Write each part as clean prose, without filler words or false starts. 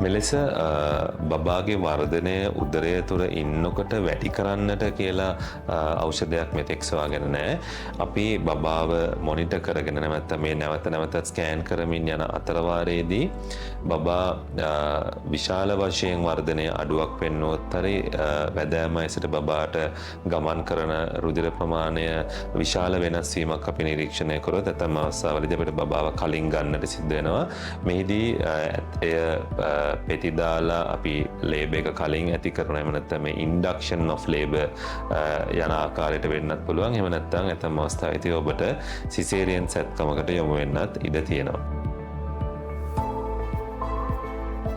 මෙලෙස බබාගේ වර්ධනය උදරය තුර ඉන්නකොට වැඩි කරන්නට කියලා ඖෂධයක් මෙතෙක් සොයාගෙන නැහැ. අපි බබාව මොනිටර් කරගෙන නැවත නැවතත් ස්කෑන් කරමින් යන අතරවාරයේදී බබා විශාල වශයෙන් වර්ධනය අඩුවක් වෙන්නොත් හරි වැදෑම ඇසට බබාට ගමන් කරන රුධිර ප්‍රමාණය විශාල වෙනස් වීමක් අපි නිරීක්ෂණය කරොත් ඇතැම් අවස්ථාවලදී අපිට බබාව කලින් ගන්නට සිද්ධ වෙනවා. මෙහිදී එය පෙති දාලා අපි ලේබර් එක කලින් ඇති කරන එහෙම නැත්නම් මේ ඉන්ඩක්ෂන් ඔෆ් ලේබර් යන ආකාරයට වෙන්නත් පුළුවන්. එහෙම නැත්නම් ඇතැම් අවස්ථාවේදී ඔබට සිසේරියන් සැත්කමකට යොමු වෙන්නත් ඉඩ තියෙනවා.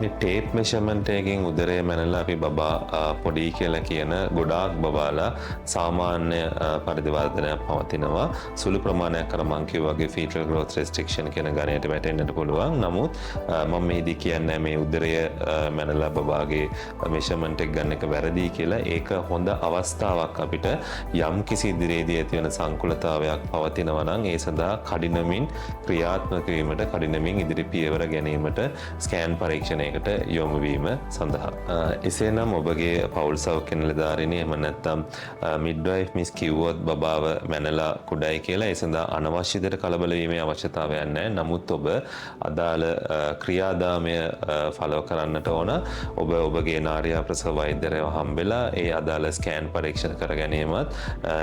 මේ ටේප් මෙෂර්මන්ට් එකකින් උදරය මැනලා අපි බබා පොඩි කියලා කියන ගොඩාක් බබාලා සාමාන්‍ය පරිදි වර්ධනයක් පවතිනවා. සුළු ප්‍රමාණයක් අර මං කිව්වා වගේ fetal growth restriction කියන ගණයට වැටෙන්නට පුළුවන්. නමුත් මම මේදී කියන්නේ මේ උදරය මැනලා බබාගේ මෙෂර්මන්ට් එක ගන්න එක වැරදි කියලා. ඒක හොඳ අවස්ථාවක් අපිට යම් කිසි ඉදිරියේදී ඇති වෙන සංකුලතාවයක් පවතිනවා නම් ඒ සඳහා කඩිනමින් ක්‍රියාත්මක වීමට කඩිනමින් ඉදිරි පියවර ගැනීමට ස්කෑන් පරීක්ෂණයකට යොමු වීම සඳහා. එසේනම් ඔබගේ පවුල් සෞඛ්‍ය නිලධාරිණිය එහෙම නැත්නම් මිඩ්වයිෆ් මිස් කිව්වොත් බබාව මැනලා කුඩයි කියලා ඒ සඳහා අනවශ්‍ය දෙයට කලබල වීමේ අවශ්‍යතාවයක් නැහැ. නමුත් ඔබ අදාළ ක්‍රියාදාමය ෆලෝ කරන්නට ඕන. ඔබ ඔබගේ නාරියා ප්‍රසව වෛද්‍යරයව හම්බෙලා ඒ අදාළ ස්කෑන් පරීක්ෂණ කර ගැනීමත්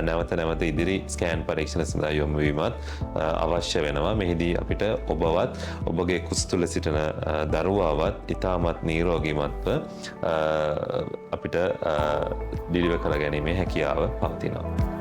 නැවත ඉදිරි ස්කෑන් පරීක්ෂණ සඳහා යොමු වීමත් අවශ්‍ය වෙනවා. මෙහිදී අපිට ඔබවත් ඔබගේ කුස තුළ සිටින දරුවාවත් ඉතාමත් නිරෝගීමත්ව අපිට ඩිලිවර් කර ගැනීමේ හැකියාව පවතිනවා.